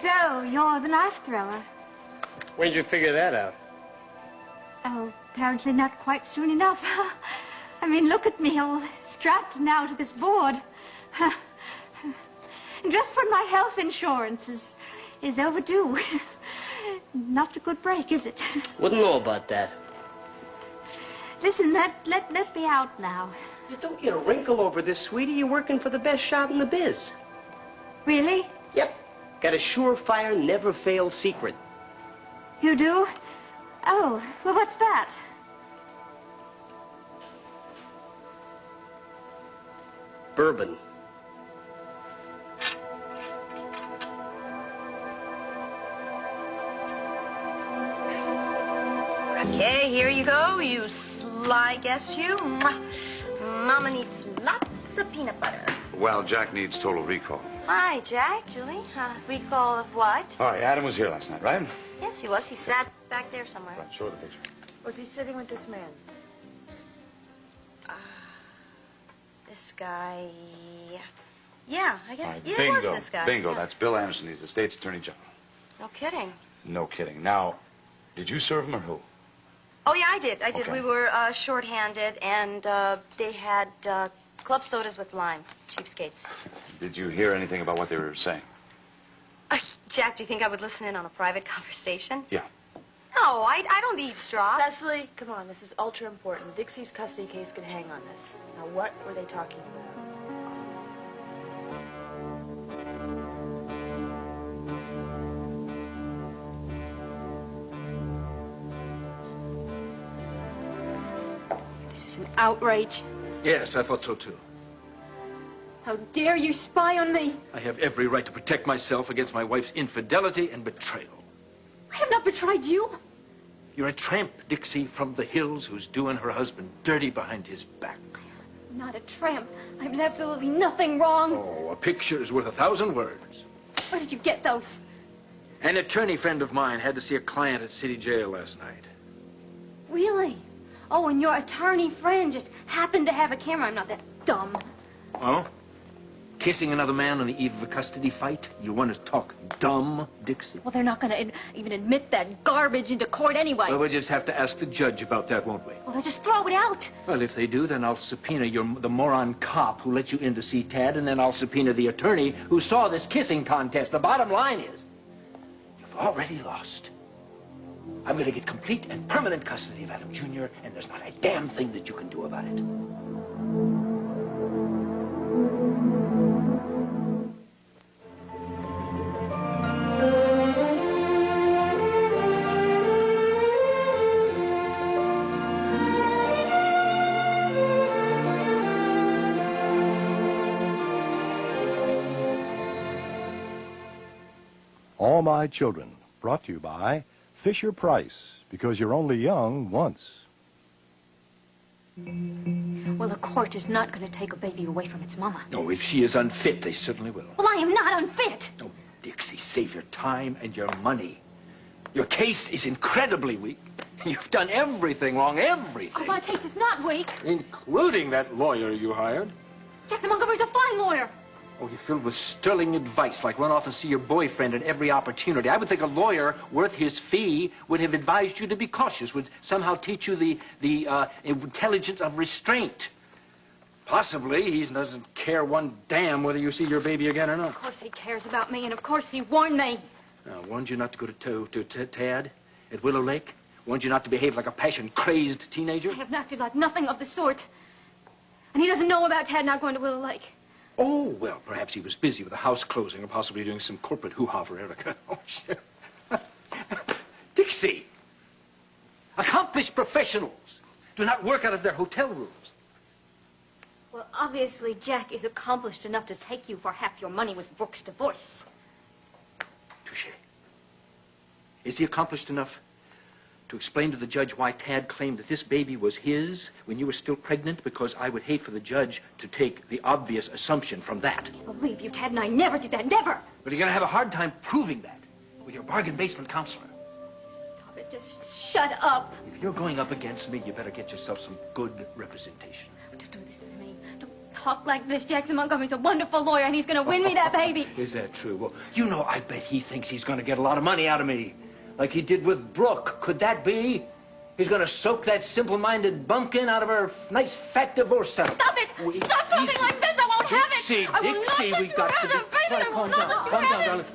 So, you're the knife thrower. When'd you figure that out? Oh, apparently not quite soon enough. I mean, look at me, all strapped now to this board. Just when my health insurance is overdue. Not a good break, is it? Wouldn't know about that. Listen, let me out now. You don't get a wrinkle over this, sweetie. You're working for the best shot in the biz. Really? Yep. Got a surefire, never-fail secret. You do? Oh, well, what's that? Bourbon. Okay, here you go, you sly guess you. Mama needs lots of peanut butter. Well, Jack needs total recall. Hi, Jack, Julie. Recall of what? All right, Adam was here last night, right? Yes, he was. He sat back there somewhere. Right, show the picture. Was he sitting with this man? This guy... Yeah, I guess... Right, yeah, bingo, it was this guy. bingo. Yeah. That's Bill Anderson. He's the state's attorney general. No kidding. No kidding. Now, did you serve him or who? Oh, yeah, I did. I did. Okay. We were short-handed, and they had club sodas with lime. Cheapskates. Did you hear anything about what they were saying? Jack, do you think I would listen in on a private conversation? Yeah. No, I don't eavesdrop. Cecily, come on. This is ultra important. Dixie's custody case could hang on this. Now, what were they talking about? This is an outrage. Yes, I thought so too. How dare you spy on me? I have every right to protect myself against my wife's infidelity and betrayal. I have not betrayed you. You're a tramp, Dixie, from the hills who's doing her husband dirty behind his back. I'm not a tramp. I've done absolutely nothing wrong. Oh, a picture is worth 1,000 words. Where did you get those? An attorney friend of mine had to see a client at city jail last night. Really? Oh, and your attorney friend just happened to have a camera. I'm not that dumb. Well, kissing another man on the eve of a custody fight? You want to talk dumb, Dixie? Well, they're not going to even admit that garbage into court anyway. Well, we'll just have to ask the judge about that, won't we? Well, they'll just throw it out. Well, if they do, then I'll subpoena the moron cop who let you in to see Tad, and then I'll subpoena the attorney who saw this kissing contest. The bottom line is, you've already lost. I'm going to get complete and permanent custody of Adam Jr., and there's not a damn thing that you can do about it. All My Children, brought to you by Fisher-Price, because you're only young once. Well, the court is not going to take a baby away from its mama. Oh, if she is unfit, they certainly will. Well, I am not unfit. Oh, Dixie, save your time and your money. Your case is incredibly weak. You've done everything wrong, everything. Oh, my case is not weak. Including that lawyer you hired. Jackson Montgomery's a fine lawyer. Oh, you're filled with sterling advice, like run off and see your boyfriend at every opportunity. I would think a lawyer worth his fee would have advised you to be cautious, would somehow teach you the intelligence of restraint. Possibly he doesn't care one damn whether you see your baby again or not. Of course he cares about me, and of course he warned me. Warned you not to go to Tad at Willow Lake? Warned you not to behave like a passion-crazed teenager? I have acted like nothing of the sort. And he doesn't know about Tad not going to Willow Lake. Oh, well, perhaps he was busy with a house closing or possibly doing some corporate hoo-ha for Erica. Oh, shit. Dixie, accomplished professionals do not work out of their hotel rooms. Well, obviously, Jack is accomplished enough to take you for half your money with Brooks' divorce. Touché. Is he accomplished enough to explain to the judge why Tad claimed that this baby was his when you were still pregnant? Because I would hate for the judge to take the obvious assumption from that. I can't believe you, Tad, and I never did that, never. But you're going to have a hard time proving that with your bargain basement counselor. Stop it, just shut up. If you're going up against me, you better get yourself some good representation. Don't do this to me. Don't talk like this. Jackson Montgomery's a wonderful lawyer, and he's going to win me that baby. Is that true? Well, you know, I bet he thinks he's going to get a lot of money out of me. Like he did with Brooke. Could that be? He's going to soak that simple-minded bumpkin out of her nice fat divorce settlement. Stop it! Stop talking like this! I won't have it! I will not let you have the baby! I will not let you have it! Darling.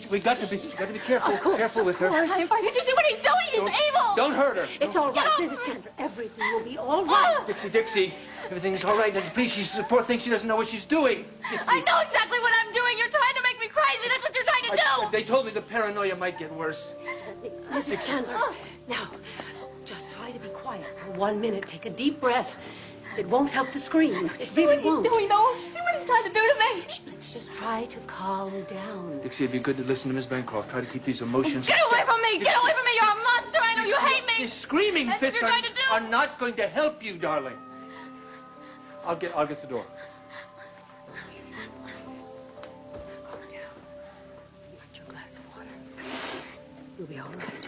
We got to be careful. Careful with her. I'm fine. Did you see what he's doing? He's evil! Don't hurt her. It's all right, Mrs. Chandler. Everything will be all right. Dixie, everything is all right. Now, please, she's the poor thing. She doesn't know what she's doing. Dixie. I know exactly what I'm doing. You're trying to make me crazy. That's what you're trying to do. They told me the paranoia might get worse. Mrs. Chandler, now, just try to be quiet for 1 minute. Take a deep breath. It won't help to scream. It See really what won't. he's doing, though? See what he's trying to do to me? Let's just try to calm down. Dixie, it'd be good to listen to Miss Bancroft. Try to keep these emotions... Get away from me! Get away from me! You're a monster! I know you hate me! These screaming That's what fits you're trying to do. are not going to help you, darling. I'll get the door. Calm down. Get your glass of water. You'll be all right.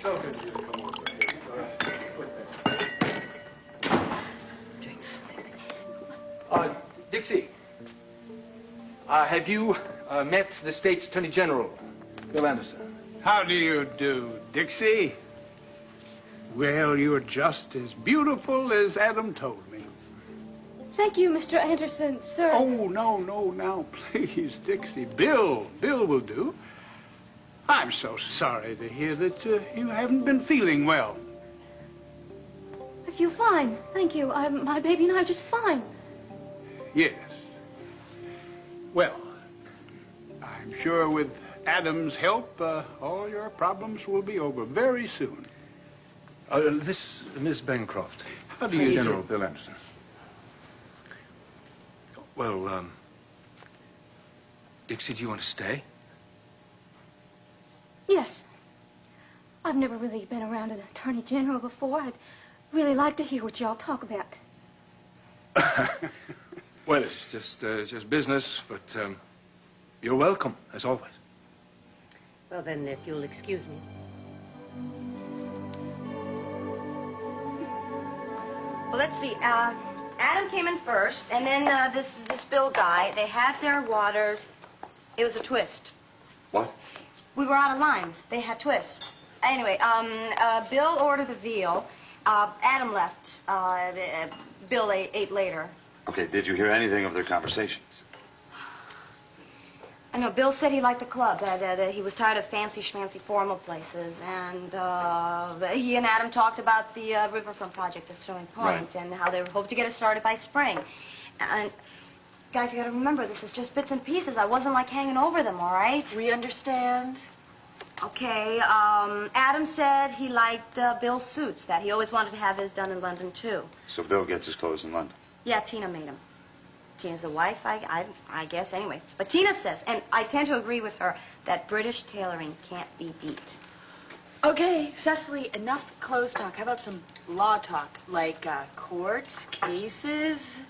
So good of you to come over. Drink something. Dixie, have you met the state's Attorney General, Bill Anderson? How do you do, Dixie? Well, you're just as beautiful as Adam told me. Thank you, Mr. Anderson, sir. Oh, no, now, please, Dixie. Bill will do. I'm so sorry to hear that you haven't been feeling well. I feel fine. Thank you. My baby and I are just fine. Yes. Well, I'm sure with Adam's help, all your problems will be over very soon. This Miss Bancroft. How do you General do? Bill Anderson. Well, Dixie, do you want to stay? Yes. I've never really been around an attorney general before. I'd really like to hear what y'all talk about. Well, it's just business, but you're welcome, as always. Well, then, if you'll excuse me. Well, let's see. Adam came in first, and then this Bill guy. They had their water. It was a twist. What? We were out of limes. They had twist. Anyway, Bill ordered the veal. Adam left. Bill ate later. Okay, did you hear anything of their conversations? I know. Bill said he liked the club. That he was tired of fancy schmancy formal places, and he and Adam talked about the riverfront project at Sterling Point, and how they hoped to get it started by spring. And guys, you got to remember, this is just bits and pieces. I wasn't like hanging over them, all right? We understand. Okay. Adam said he liked Bill's suits. That he always wanted to have his done in London too. So Bill gets his clothes in London. Yeah, Tina made him. Tina's the wife, I guess, anyway. But Tina says, and I tend to agree with her, that British tailoring can't be beat. Okay, Cecily, enough clothes talk. How about some law talk? Like courts, cases?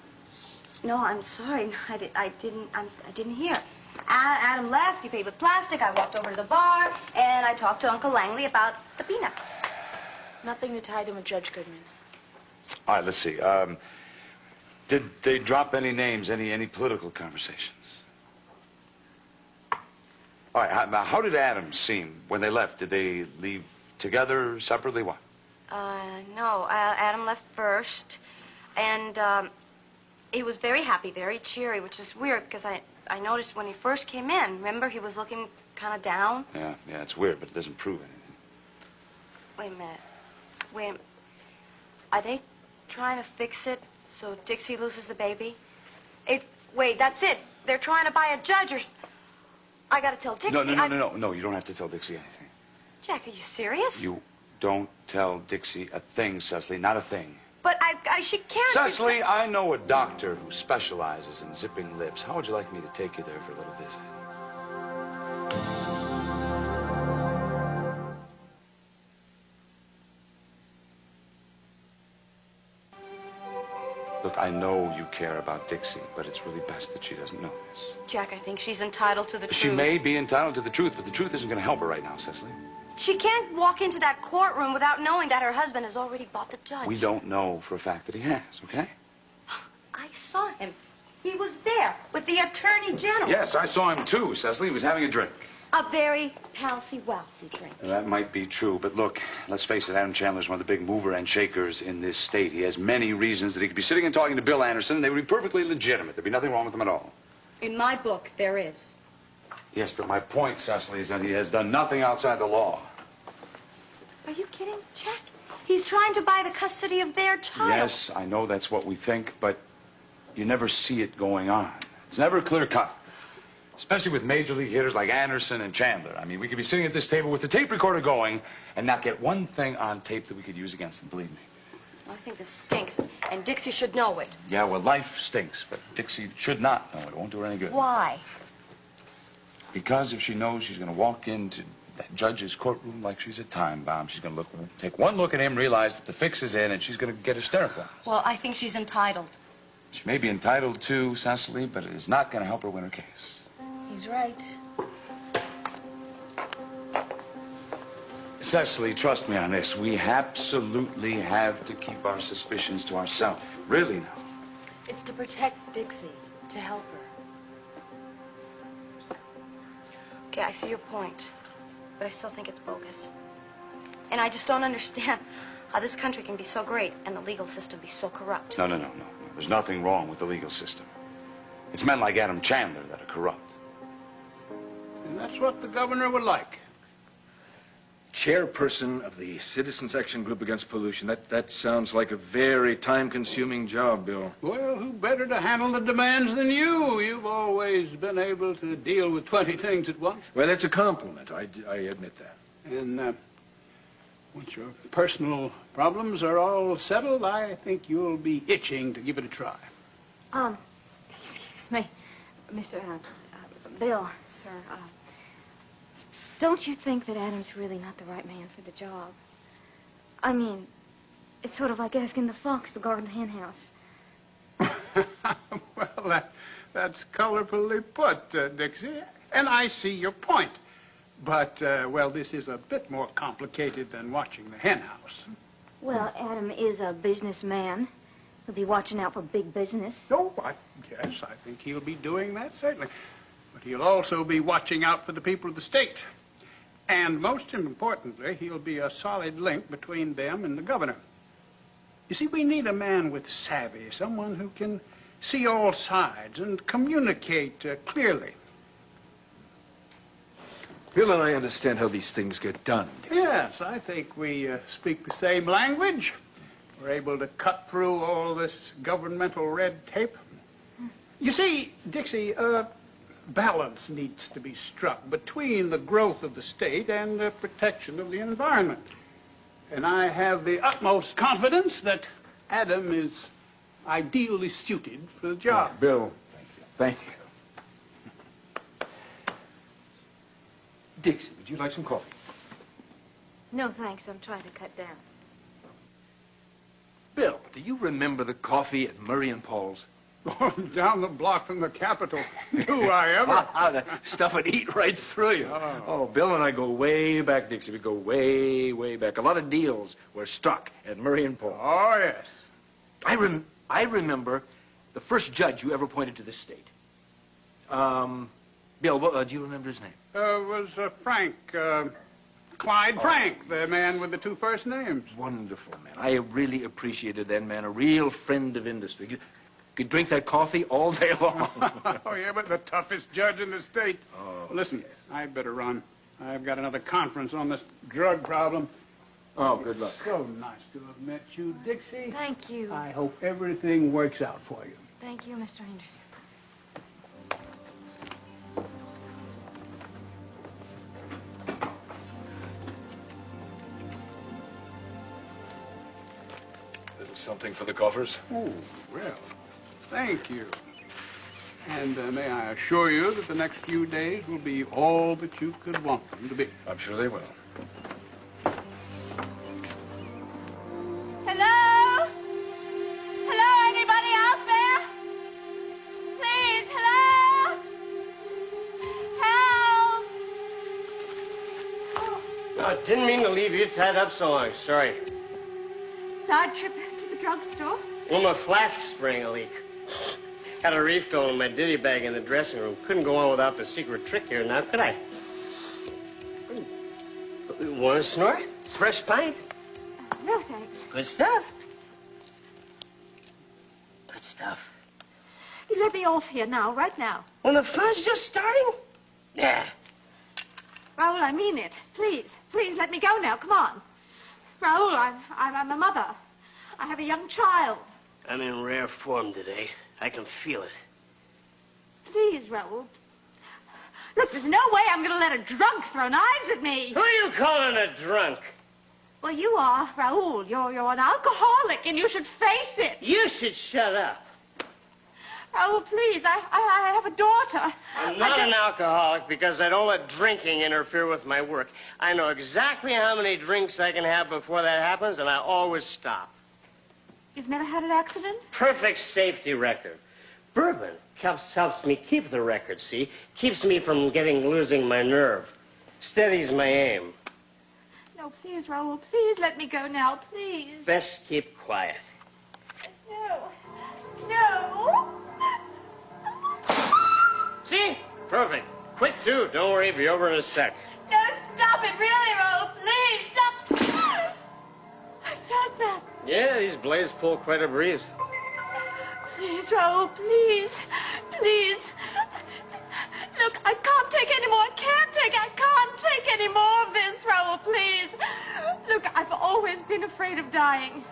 No, I'm sorry. I didn't hear. Adam left. He paid with plastic. I walked over to the bar, and I talked to Uncle Langley about the peanuts. Nothing to tie him with Judge Goodman. All right, let's see. Did they drop any names, any political conversations? All right, how did Adam seem when they left? Did they leave together, separately, what? No. Adam left first, and he was very happy, very cheery, which is weird because I noticed when he first came in, remember, he was looking kind of down? Yeah, it's weird, but it doesn't prove anything. Wait a minute. Are they trying to fix it so Dixie loses the baby? Wait, that's it. They're trying to buy a judge or... I gotta tell Dixie. No, you don't have to tell Dixie anything. Jack, are you serious? You don't tell Dixie a thing, Cecily, not a thing. But she can't... Cecily, I know a doctor who specializes in zipping lips. How would you like me to take you there for a little visit? Look, I know you care about Dixie, but it's really best that she doesn't know this. Jack, I think she's entitled to the truth. She may be entitled to the truth, but the truth isn't going to help her right now, Cecily. She can't walk into that courtroom without knowing that her husband has already bought the judge. We don't know for a fact that he has, okay? I saw him. He was there with the Attorney General. Yes, I saw him too, Cecily. He was having a drink. A very palsy-walsy drink. That might be true, but look, let's face it, Adam Chandler's one of the big mover and shakers in this state. He has many reasons that he could be sitting and talking to Bill Anderson, and they would be perfectly legitimate. There'd be nothing wrong with them at all. In my book, there is. Yes, but my point, Cecily, is that he has done nothing outside the law. Are you kidding, Jack? He's trying to buy the custody of their child. Yes, I know that's what we think, but you never see it going on. It's never clear-cut. Especially with major league hitters like Anderson and Chandler. I mean, we could be sitting at this table with the tape recorder going and not get one thing on tape that we could use against them, believe me. I think this stinks, and Dixie should know it. Yeah, well, life stinks, but Dixie should not know it. It won't do her any good. Why? Because if she knows she's going to walk into that judge's courtroom like she's a time bomb, she's going to take one look at him, realize that the fix is in, and she's going to get hysterical. Well, I think she's entitled. She may be entitled to, Cecily, but it is not going to help her win her case. He's right. Cecily, trust me on this. We absolutely have to keep our suspicions to ourselves. Really now. It's to protect Dixie, to help her. Okay, I see your point, but I still think it's bogus. And I just don't understand how this country can be so great and the legal system be so corrupt. No. There's nothing wrong with the legal system. It's men like Adam Chandler that are corrupt. And that's what the governor would like. Chairperson of the Citizens Action Group Against Pollution. That sounds like a very time-consuming job, Bill. Well, who better to handle the demands than you? You've always been able to deal with 20 things at once. Well, that's a compliment. I admit that. And once your personal problems are all settled, I think you'll be itching to give it a try. Excuse me, Mr. Bill, sir. Don't you think that Adam's really not the right man for the job? I mean, it's sort of like asking the fox to guard the hen house. Well, that's colorfully put, Dixie. And I see your point. But, well, this is a bit more complicated than watching the hen house. Well, Adam is a businessman. He'll be watching out for big business. Oh, yes, I think he'll be doing that, certainly. But he'll also be watching out for the people of the state. And most importantly, he'll be a solid link between them and the governor. You see, we need a man with savvy, someone who can see all sides and communicate clearly. Bill and I understand how these things get done. Yes, I think we speak the same language. We're able to cut through all this governmental red tape. You see, Dixie, balance needs to be struck between the growth of the state and the protection of the environment. And I have the utmost confidence that Adam is ideally suited for the job. Bill, thank you. Dixie, would you like some coffee? No, thanks. I'm trying to cut down. Bill, do you remember the coffee at Murray and Paul's? Down the block from the Capitol. Do I ever? The stuff would eat right through you. Oh, Bill and I go way back, Dixie. We go way, way back. A lot of deals were struck at Murray and Paul. Oh, yes. I remember the first judge you ever appointed to this state. Bill, do you remember his name? Was Frank, Clyde Frank, the man with the two first names. Wonderful, man. I really appreciated that man, a real friend of industry. Could drink that coffee all day long. Oh, yeah, but the toughest judge in the state. Oh, listen, yes. I'd better run. I've got another conference on this drug problem. Oh, good luck. So nice to have met you, Dixie. Thank you. I hope everything works out for you. Thank you, Mr. Henderson. Something for the coffers? Oh, well, thank you. And may I assure you that the next few days will be all that you could want them to be. I'm sure they will. Hello? Hello, anybody out there? Please, hello? Help! Didn't mean to leave you tied up so long. Sorry. Side trip to the drugstore. Well, my flask sprang a leak. Had a refill in my ditty bag in the dressing room. Couldn't go on without the secret trick here now, could I? Want a snort? It's fresh pint. No, thanks. Good stuff. Good stuff. You let me off here now, right now. When the fun's just starting? Yeah. Raoul, I mean it. Please, please let me go now. Come on. Raoul, I'm a mother. I have a young child. I'm in rare form today. I can feel it. Please, Raoul. Look, there's no way I'm going to let a drunk throw knives at me. Who are you calling a drunk? Well, you are, Raoul. You're an alcoholic, and you should face it. You should shut up. Raoul, please, I have a daughter. I'm not an alcoholic because I don't let drinking interfere with my work. I know exactly how many drinks I can have before that happens, and I always stop. You've never had an accident? Perfect safety record. Bourbon helps me keep the record, see? Keeps me from losing my nerve. Steadies my aim. No, please, Raoul, please let me go now, please. Best keep quiet. No. No. See? Perfect. Quick, too. Don't worry, be over in a sec. No, stop it, really, Raoul, please, stop. I felt that. Yeah, these blades pull quite a breeze. Please, Raoul, please, please. Look, I can't take any more. I can't take any more of this, Raoul, please. Look, I've always been afraid of dying.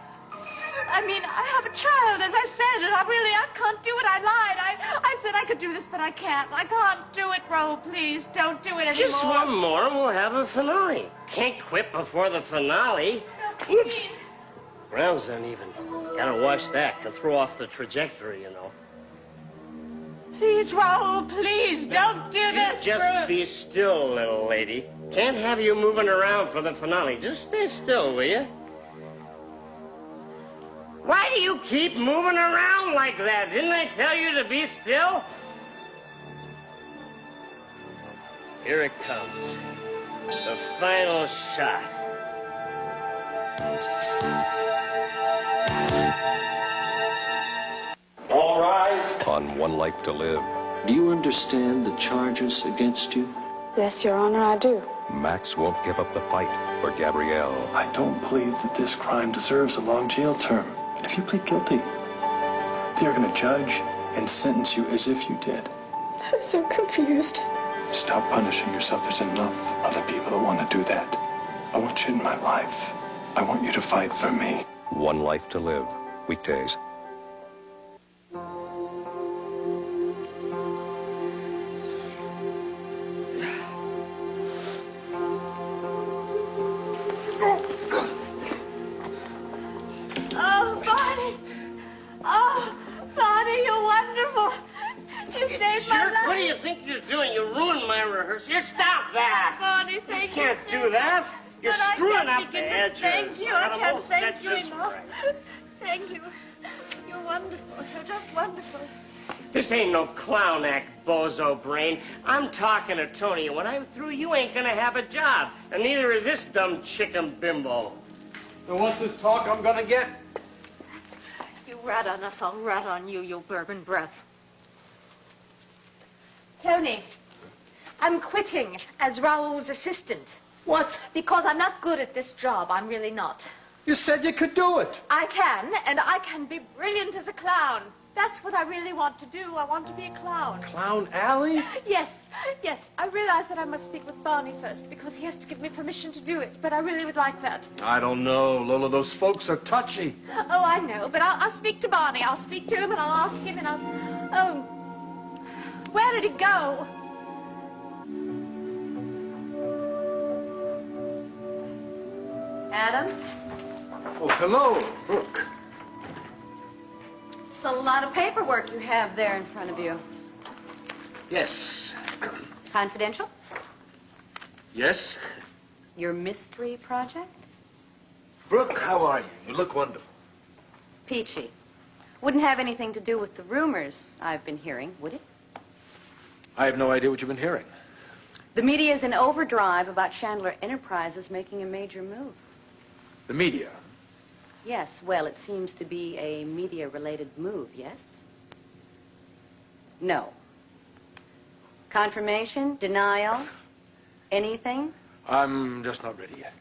I mean, I have a child, as I said, and I can't do it. I lied. I said I could do this, but I can't. I can't do it, Raoul, please. Don't do it anymore. Just one more and we'll have a finale. Can't quit before the finale. No, Oops. Ground's uneven. Gotta watch that. Can throw off the trajectory, you know. Please, Raoul, please, don't do this. Just be still, little lady. Can't have you moving around for the finale. Just stay still, will you? Why do you keep moving around like that? Didn't I tell you to be still? Here it comes. The final shot. All rise. On One Life to Live, Do you understand the charges against you? Yes, Your Honor, I do. Max won't give up the fight for Gabrielle. I don't believe that this crime deserves a long jail term. If you plead guilty, they're going to judge and sentence you as if you did. I'm so confused. Stop punishing yourself. There's enough other people that want to do that. I want you in my life. I want you to fight for me. One Life to Live, weekdays. Oh, Barney. Oh, Barney, you're wonderful. You saved my life. What do you think you're doing? You ruined my rehearsal. You stop that. Barney, thank you. You can't do that. You're But I screwing can't up the begin to edges. Thank you. Got I 'em can't all thank set you just enough. right. Thank you. You're wonderful. You're just wonderful. This ain't no clown act, bozo brain. I'm talking to Tony, and when I'm through, you ain't gonna have a job. And neither is this dumb chicken bimbo. And what's this talk I'm gonna get? You rat on us, I'll rat on you, you bourbon breath. Tony, I'm quitting as Raoul's assistant. What? Because I'm not good at this job. I'm really not. You said you could do it. I can, and I can be brilliant as a clown. That's what I really want to do. I want to be a clown. Clown Alley? Yes, yes. I realize that I must speak with Barney first because he has to give me permission to do it, but I really would like that. I don't know, Lola. Those folks are touchy. Oh, I know, but I'll speak to Barney. I'll speak to him and I'll ask him and I'll... Oh, where did he go? Adam? Oh, hello, Brooke. It's a lot of paperwork you have there in front of you. Yes. Confidential? Yes? Your mystery project? Brooke, how are you? You look wonderful. Peachy. Wouldn't have anything to do with the rumors I've been hearing, would it? I have no idea what you've been hearing. The media's in overdrive about Chandler Enterprises making a major move. The media. Yes, well, it seems to be a media-related move, yes? No. Confirmation? Denial? Anything? I'm just not ready yet.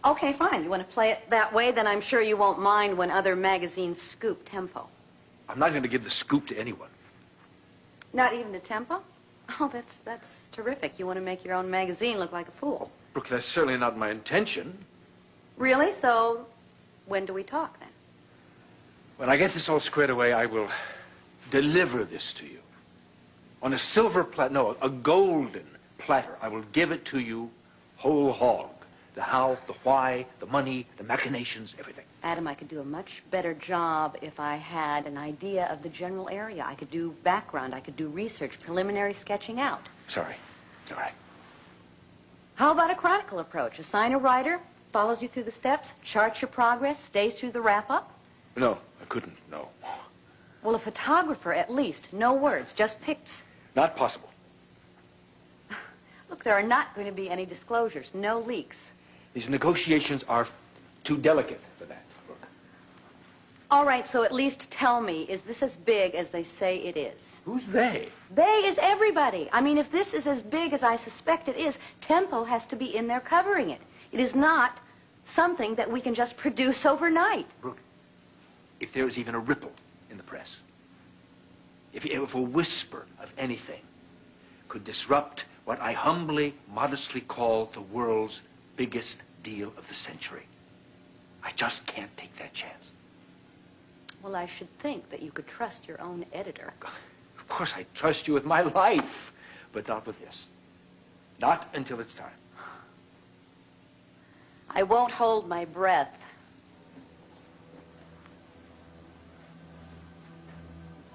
Okay, fine. You want to play it that way? Then I'm sure you won't mind when other magazines scoop Tempo. I'm not going to give the scoop to anyone. Not even to Tempo? Oh, that's terrific. You want to make your own magazine look like a fool. Brooke, that's certainly not my intention. Really? So when do we talk, then? When I get this all squared away, I will deliver this to you. On a silver platter, no, a golden platter. I will give it to you whole hog. The how, the why, the money, the machinations, everything. Adam, I could do a much better job if I had an idea of the general area. I could do background. I could do research, preliminary sketching out. Sorry. It's all right. How about a chronicle approach? Assign a writer, follows you through the steps, charts your progress, stays through the wrap-up? No, I couldn't, no. Well, a photographer, at least. No words, just pics. Not possible. Look, there are not going to be any disclosures, no leaks. These negotiations are too delicate for that, Brooke. All right, so at least tell me, is this as big as they say it is? Who's they? They is everybody. I mean, if this is as big as I suspect it is, Tempo has to be in there covering it. It is not something that we can just produce overnight. Brooke, if there is even a ripple in the press, if a whisper of anything could disrupt what I humbly, modestly call the world's biggest deal of the century, I just can't take that chance. Well, I should think that you could trust your own editor. Of course, I trust you with my life, but not with this. Not until it's time. I won't hold my breath.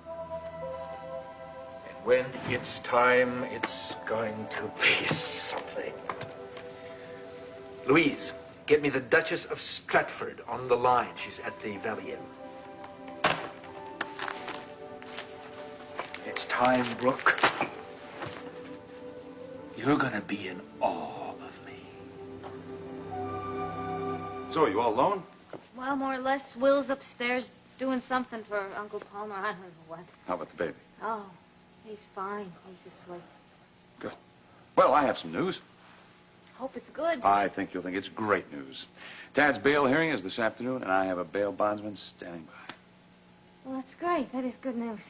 And when it's time, it's going to be something. Louise, get me the Duchess of Stratford on the line. She's at the Valley Inn. It's time, Brooke. You're gonna be in awe of me. So, you all alone? Well, more or less. Will's upstairs doing something for Uncle Palmer. I don't know what. How about the baby? Oh, he's fine. He's asleep. Good. Well, I have some news. Hope it's good. I think you'll think it's great news. Tad's bail hearing is this afternoon, and I have a bail bondsman standing by. Well, that's great. That is good news.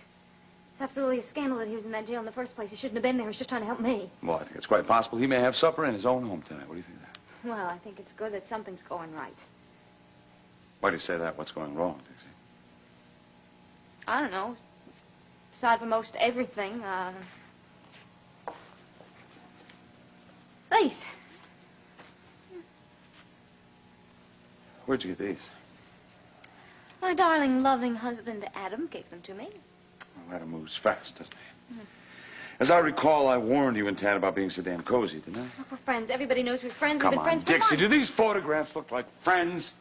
It's absolutely a scandal that he was in that jail in the first place. He shouldn't have been there. He was just trying to help me. Well, I think it's quite possible he may have supper in his own home tonight. What do you think of that? Well, I think it's good that something's going right. Why do you say that? What's going wrong, Dixie? I don't know. Aside from most everything, These. Where'd you get these? My darling, loving husband, Adam, gave them to me. Well, Adam moves fast, doesn't he? As I recall, I warned you and Tad about being so damn cozy, didn't I? Look, we're friends. Everybody knows we're friends. Come We've been on, friends for Dixie, months. do these photographs look like friends?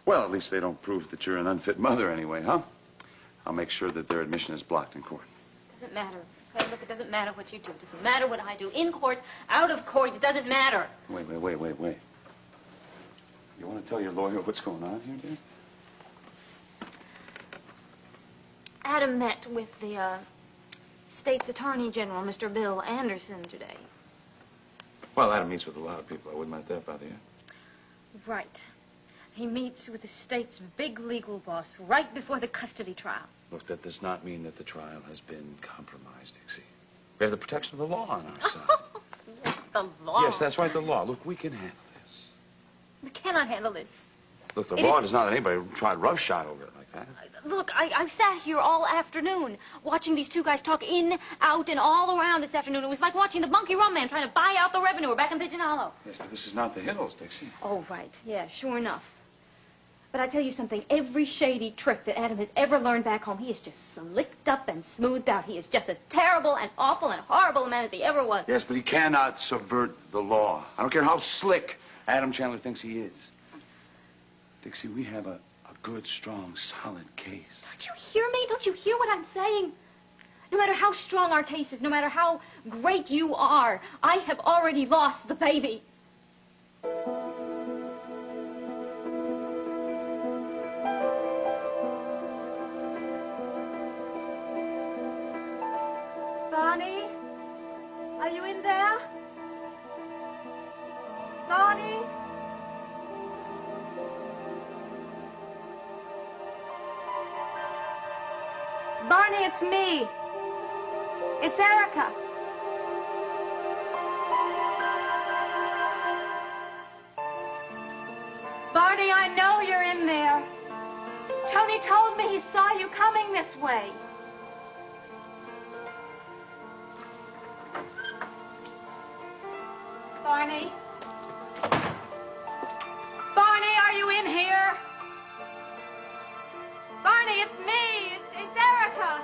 Well, at least they don't prove that you're an unfit mother anyway, huh? I'll make sure that their admission is blocked in court. Doesn't matter. Okay, look, it doesn't matter what you do. It doesn't matter what I do. In court, out of court, it doesn't matter. Wait. You want to tell your lawyer what's going on here, dear? Adam met with the state's attorney general, Mr. Bill Anderson, today. Well, Adam meets with a lot of people. I wouldn't let that bother you. Right. He meets with the state's big legal boss right before the custody trial. Look, that does not mean that the trial has been compromised, Dixie. We have the protection of the law on our side. Yes, the law. Yes, that's right, the law. Look, we can handle this. We cannot handle this. Look, the law does not let anybody try roughshod over it like that. Look, I sat here all afternoon watching these two guys talk in, out, and all around this afternoon. It was like watching the Bunky Rum Man trying to buy out the revenue. We're back in Pigeon Hollow. Yes, but this is not the Hills, Dixie. Oh, right. Yeah, sure enough. But I tell you something, every shady trick that Adam has ever learned back home, he is just slicked up and smoothed out. He is just as terrible and awful and horrible a man as he ever was. Yes, but he cannot subvert the law. I don't care how slick Adam Chandler thinks he is. Dixie, we have a good, strong, solid case. Don't you hear me? Don't you hear what I'm saying? No matter how strong our case is, no matter how great you are, I have already lost the baby. Barney? Are you in there? Barney? Barney, it's me. It's Erica. Barney, I know you're in there. Tony told me he saw you coming this way. Barney? Barney, are you in here? Barney, it's me. It's Erica.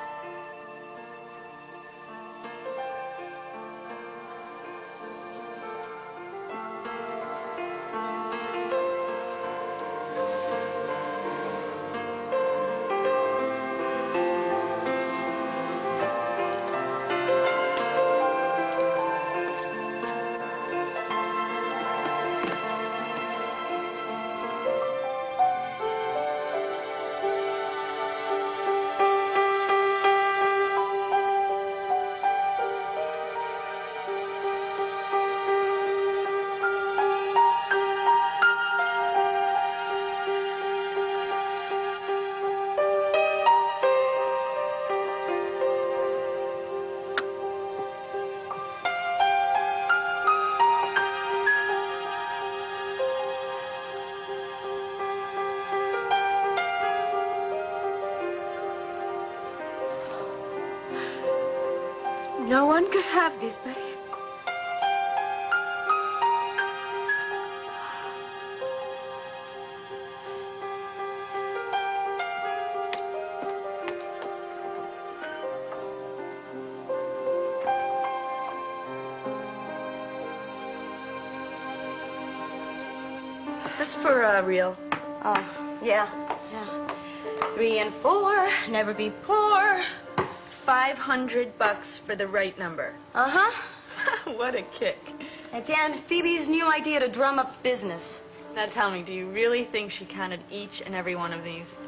No one could have these, Betty. Is this for real? Oh, yeah. 3 and 4, never be poor. $500 for the right number. Uh-huh. What a kick. It's Aunt Phoebe's new idea to drum up business. Now tell me, do you really think she counted each and every one of these?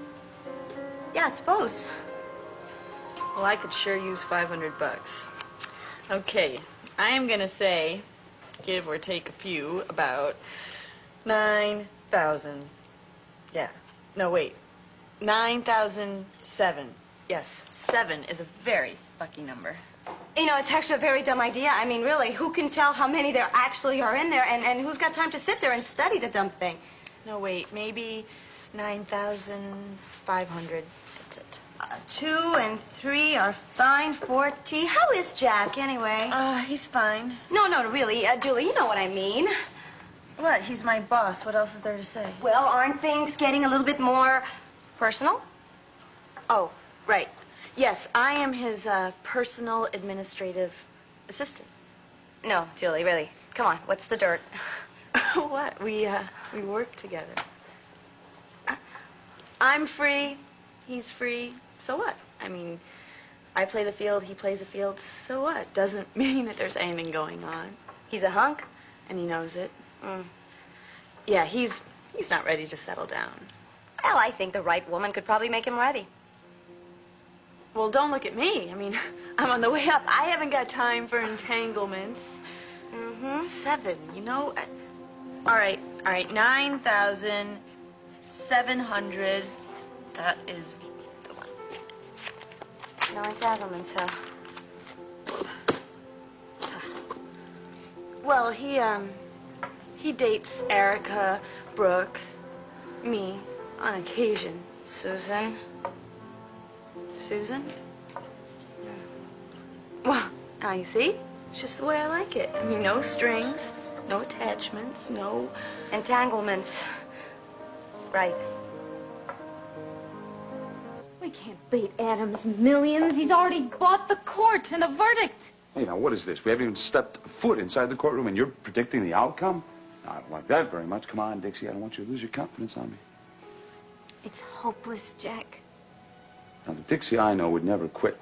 Yeah, I suppose. Well, I could sure use $500. Okay, I am gonna say, give or take a few, about 9,000. Yeah. No, wait. 9,007. Yes, 7 is a very lucky number. You know, it's actually a very dumb idea. I mean, really, who can tell how many there actually are in there, and who's got time to sit there and study the dumb thing? No, wait, maybe 9,500. That's it. 2 and 3 are fine. 40. How is Jack, anyway? He's fine. No, really, Julie, you know what I mean. What? He's my boss. What else is there to say? Well, aren't things getting a little bit more personal? Oh, right. Yes, I am his personal administrative assistant. No, Julie, really. Come on, what's the dirt? What? We work together. I'm free. He's free. So what? I mean, I play the field, he plays the field. So what? Doesn't mean that there's anything going on. He's a hunk? And he knows it. Yeah, he's not ready to settle down. Well, I think the right woman could probably make him ready. Well, don't look at me. I mean, I'm on the way up. I haven't got time for entanglements. 7, you know? All right, 9,700. That is the one. No entanglements, huh? Well, he dates Erica, Brooke, me, on occasion. Susan? Susan? Well, now you see? It's just the way I like it. I mean, no strings, no attachments, no entanglements. Right. We can't beat Adams millions. He's already bought the court and the verdict. Hey, now, what is this? We haven't even stepped a foot inside the courtroom, and you're predicting the outcome? I don't like that very much. Come on, Dixie. I don't want you to lose your confidence on me. It's hopeless, Jack. Now, the Dixie I know would never quit.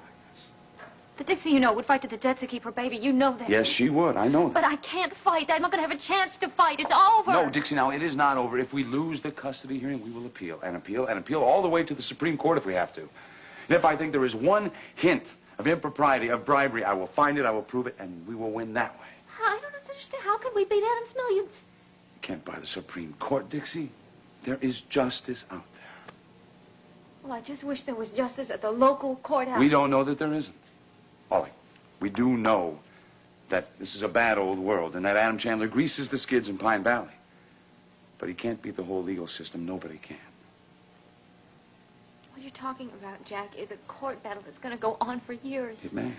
The Dixie you know would fight to the death to keep her baby. You know that. Yes, she would. I know that. But I can't fight. I'm not going to have a chance to fight. It's over. No, Dixie, now, it is not over. If we lose the custody hearing, we will appeal and appeal and appeal all the way to the Supreme Court if we have to. And if I think there is one hint of impropriety, of bribery, I will find it, I will prove it, and we will win that way. I don't understand. How can we beat Adam's millions? You can't buy the Supreme Court, Dixie. There is justice out there. Well, I just wish there was justice at the local courthouse. We don't know that there isn't. Ollie, we do know that this is a bad old world and that Adam Chandler greases the skids in Pine Valley. But he can't beat the whole legal system. Nobody can. What you're talking about, Jack, is a court battle that's going to go on for years. It may.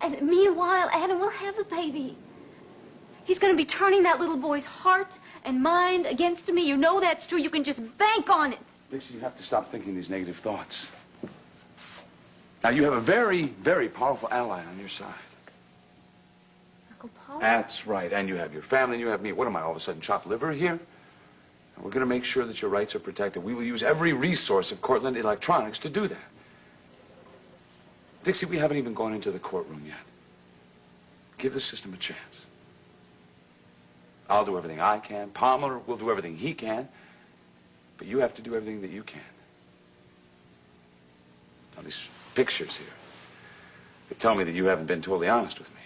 And meanwhile, Adam will have the baby. He's going to be turning that little boy's heart and mind against me. You know that's true. You can just bank on it. Dixie, you have to stop thinking these negative thoughts. Now, you have a very, very powerful ally on your side. Uncle Paul? That's right. And you have your family and you have me. What am I, all of a sudden, chopped liver here? And we're going to make sure that your rights are protected. We will use every resource of Cortland Electronics to do that. Dixie, we haven't even gone into the courtroom yet. Give the system a chance. I'll do everything I can. Palmer will do everything he can. But you have to do everything that you can. Now, these pictures here, they tell me that you haven't been totally honest with me.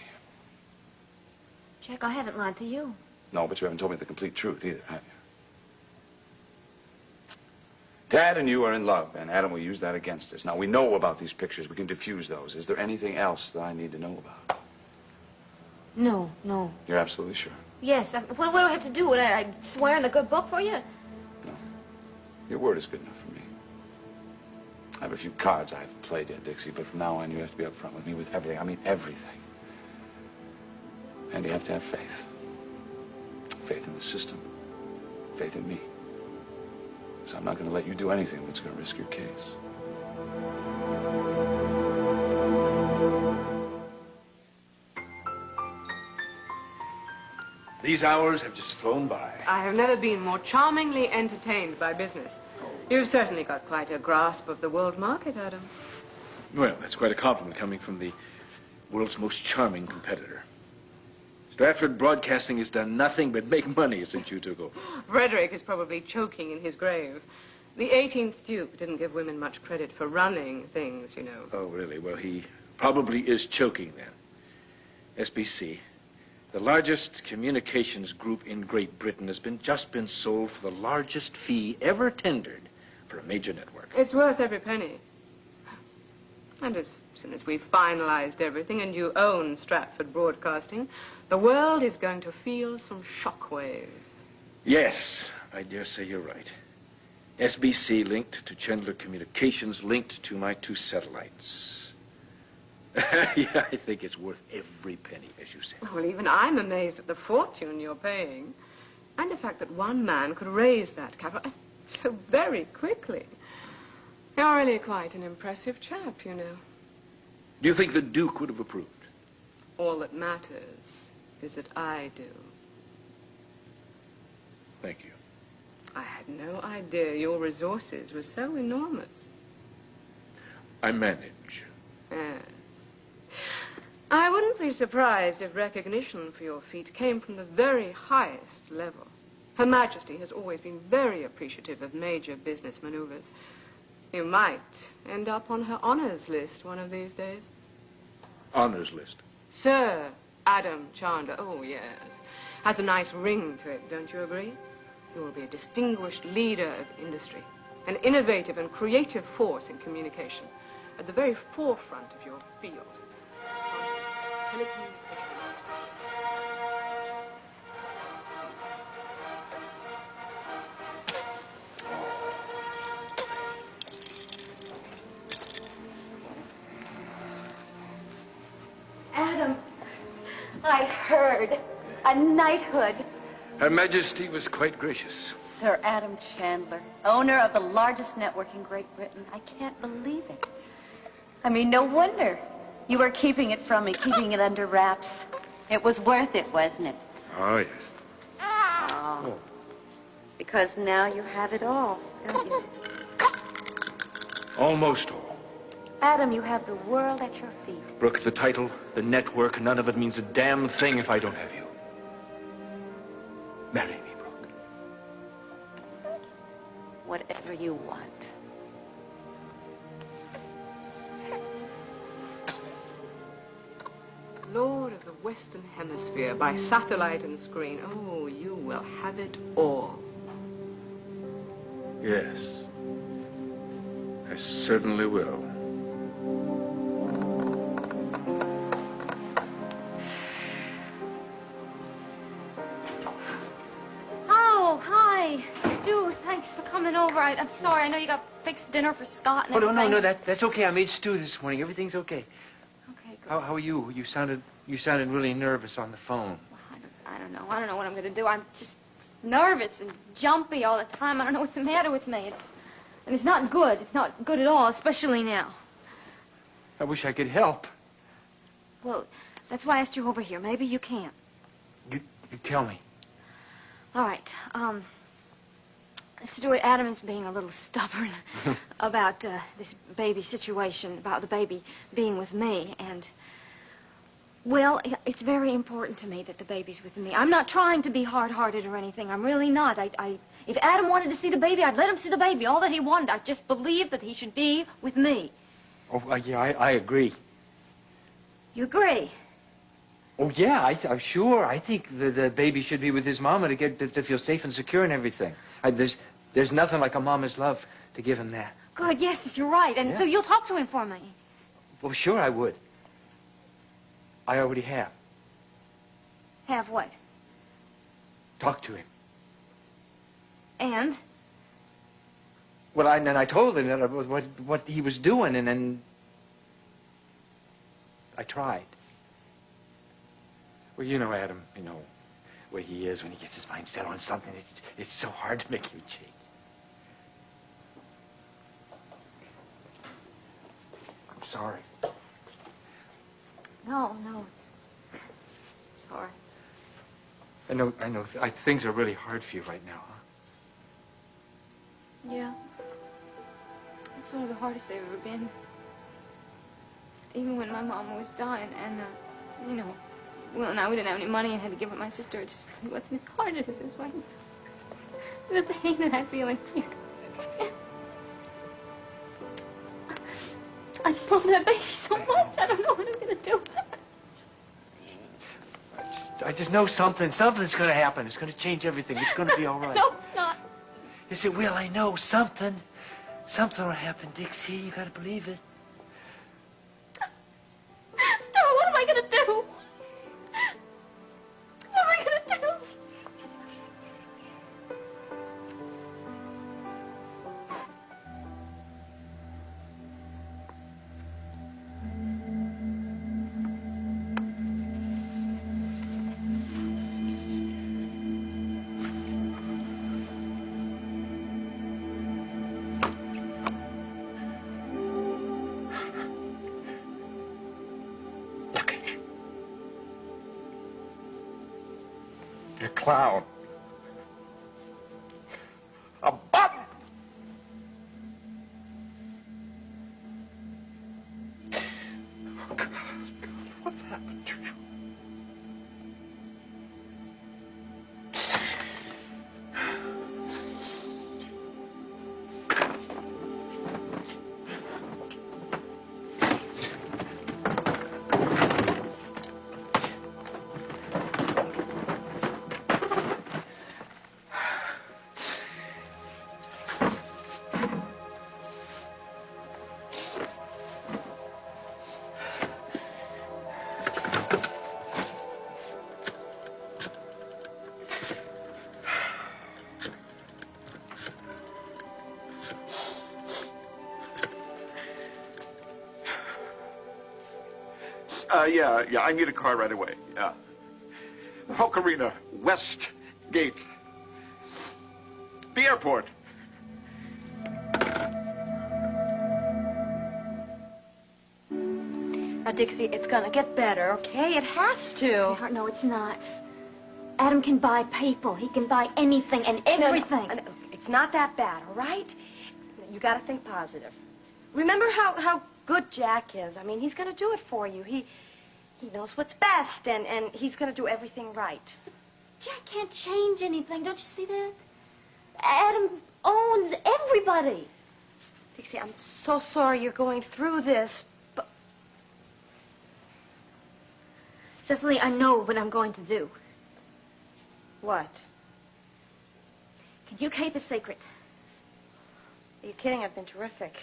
Jack, I haven't lied to you. No, but you haven't told me the complete truth either, have you? Dad and you are in love, and Adam will use that against us. Now, we know about these pictures. We can diffuse those. Is there anything else that I need to know about? No. You're absolutely sure? Yes. What do I have to do? Would I swear in the good book for you? No. Your word is good enough for me. I have a few cards I haven't played yet, Dixie, but from now on you have to be up front with me with everything. I mean everything. And you have to have faith. Faith in the system. Faith in me. Because I'm not going to let you do anything that's going to risk your case. These hours have just flown by. I have never been more charmingly entertained by business. You've certainly got quite a grasp of the world market, Adam. Well, that's quite a compliment coming from the world's most charming competitor. Stratford Broadcasting has done nothing but make money since you took over. Frederick is probably choking in his grave. The 18th Duke didn't give women much credit for running things, you know. Oh, really? Well, he probably is choking then. SBC, the largest communications group in Great Britain, has just been sold for the largest fee ever tendered for a major network. It's worth every penny. And as soon as we've finalized everything and you own Stratford Broadcasting, the world is going to feel some shockwave. Yes, I dare say you're right. SBC linked to Chandler Communications, linked to my 2 satellites. Yeah, I think it's worth every penny, as you said. Well, even I'm amazed at the fortune you're paying. And the fact that one man could raise that capital so very quickly. You're really quite an impressive chap, you know. Do you think the Duke would have approved? All that matters is that I do. Thank you. I had no idea your resources were so enormous. I manage. Yes. I wouldn't be surprised if recognition for your feat came from the very highest level. Her Majesty has always been very appreciative of major business maneuvers. You might end up on her honors list one of these days. Honors list? Sir Adam Chandler. Oh, yes. Has a nice ring to it, don't you agree? You will be a distinguished leader of industry, an innovative and creative force in communication, at the very forefront of your field. Telecommunications. Adam, I heard. A knighthood. Her Majesty was quite gracious. Sir Adam Chandler, owner of the largest network in Great Britain. I can't believe it. I mean, no wonder. You were keeping it from me, keeping it under wraps. It was worth it, wasn't it? Oh, yes. Oh. Because now you have it all, don't you? Almost all. Adam, you have the world at your feet. Brooke, the title, the network, none of it means a damn thing if I don't have you. Marry me, Brooke. Whatever you want. Lord of the Western Hemisphere, by satellite and screen. Oh, you will have it all. Yes. I certainly will. Oh, hi. Stu, thanks for coming over. I'm sorry. I know you got fixed dinner for Scott and everything. No, that's okay. I made stew this morning. Everything's okay. Okay, good. How are you? You sounded really nervous on the phone. I don't know. I don't know what I'm going to do. I'm just nervous and jumpy all the time. I don't know what's the matter with me. And it's not good. It's not good at all, especially now. I wish I could help. Well, that's why I asked you over here. Maybe you can. You tell me. All right. Stuart, Adam is being a little stubborn about this baby situation, about the baby being with me. And, well, it's very important to me that the baby's with me. I'm not trying to be hard-hearted or anything. I'm really not. If Adam wanted to see the baby, I'd let him see the baby, all that he wanted. I just believe that he should be with me. Oh, yeah, I agree. You agree? Oh, yeah, I'm sure. I think the baby should be with his mama to feel safe and secure and everything. There's nothing like a mama's love to give him that. Good, yes, you're right. And so you'll talk to him for me. Well, sure I would. I already have. Have what? Talked to him. And? Well, I told him that what he was doing, and then I tried. Well, you know, Adam, you know where he is when he gets his mind set on something. It's so hard to make him change. I'm sorry. No, it's... Sorry. I know. Things are really hard for you right now, huh? Yeah. It's one of the hardest they've ever been. Even when my mom was dying and, you know, well, now we didn't have any money and had to give it my sister. It just really wasn't as hard as it was when... The pain that I feel in here. I just love that baby so much. I don't know what I'm going to do. I just know something's going to happen. It's going to change everything. It's going to be all right. No, it's not. Yes, it will. I know. Something will happen, Dixie. You got to believe it. Stuart, what am I going to do? What am I going to do? You're a clown. A bum! Oh, God. What's happened to you? Yeah, I need a car right away. Yeah. Hulk Arena, West Gate. The airport. Now, Dixie, it's gonna get better, okay? It has to. Sweetheart, no, it's not. Adam can buy people. He can buy anything and everything. No, it's not that bad, all right? You gotta think positive. Remember how good Jack is. I mean, he's going to do it for you. He knows what's best, and he's going to do everything right. Jack can't change anything. Don't you see that? Adam owns everybody. Dixie, I'm so sorry you're going through this, but... Cecily, I know what I'm going to do. What? Can you keep a secret? Are you kidding? I've been terrific.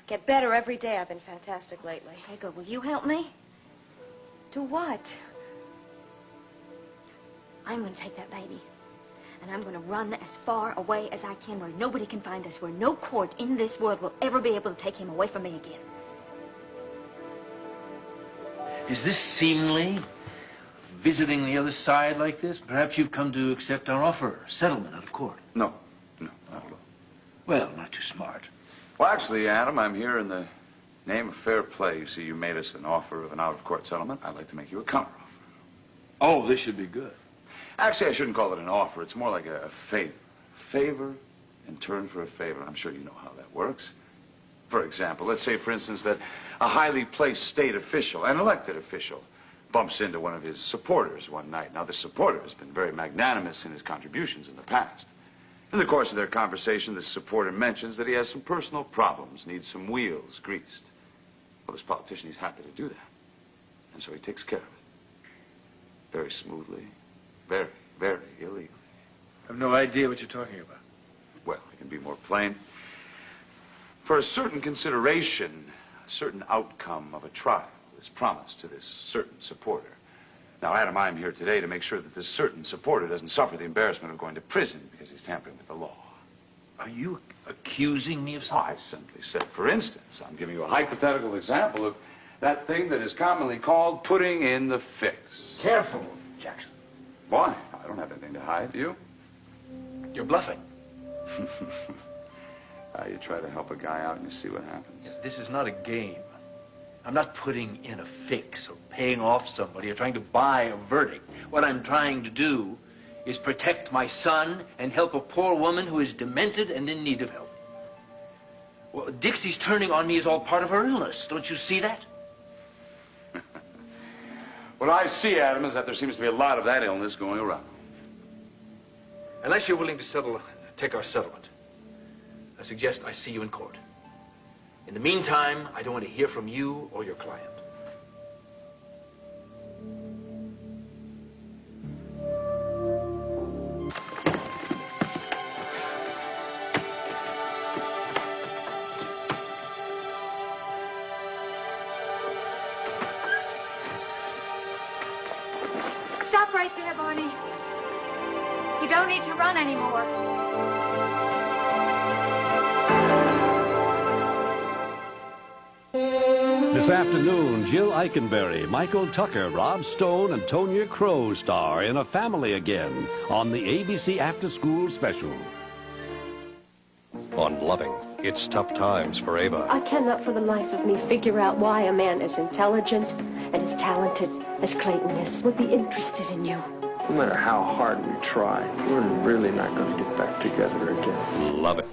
Get better every day. I've been fantastic lately. Okay, good. Will you help me? Do what? I'm going to take that baby, and I'm going to run as far away as I can where nobody can find us, where no court in this world will ever be able to take him away from me again. Is this seemly? Visiting the other side like this? Perhaps you've come to accept our offer. Settlement out of court. No, not at all. Well, not too smart. Well, actually, Adam, I'm here in the name of fair play. You see, you made us an offer of an out-of-court settlement. I'd like to make you a counteroffer. Oh, this should be good. Actually, I shouldn't call it an offer. It's more like a favor. Favor in turn for a favor. I'm sure you know how that works. For example, let's say, for instance, that a highly placed state official, an elected official, bumps into one of his supporters one night. Now, the supporter has been very magnanimous in his contributions in the past. In the course of their conversation, this supporter mentions that he has some personal problems, needs some wheels greased. Well, this politician, he's happy to do that. And so he takes care of it. Very smoothly, very, very illegally. I have no idea what you're talking about. Well, I can be more plain. For a certain consideration, a certain outcome of a trial is promised to this certain supporter. Now, Adam, I'm here today to make sure that this certain supporter doesn't suffer the embarrassment of going to prison because he's tampering with the law. Are you accusing me of something? I simply said, for instance, I'm giving you a hypothetical example of that thing that is commonly called putting in the fix. Careful, Jackson. Why? I don't have anything to hide, do you? You're bluffing. You try to help a guy out and you see what happens. Yeah, this is not a game. I'm not putting in a fix or paying off somebody or trying to buy a verdict. What I'm trying to do is protect my son and help a poor woman who is demented and in need of help. Well, Dixie's turning on me is all part of her illness. Don't you see that? What I see, Adam, is that there seems to be a lot of that illness going around. Unless you're willing to take our settlement, I suggest I see you in court. In the meantime, I don't want to hear from you or your client. Stop right there, Barney. You don't need to run anymore. This afternoon, Jill Eikenberry, Michael Tucker, Rob Stone, and Tonya Crow star in A Family Again on the ABC After School Special. On Loving, it's tough times for Ava. I cannot for the life of me figure out why a man as intelligent and as talented as Clayton is would be interested in you. No matter how hard we try, we're really not going to get back together again. Love it.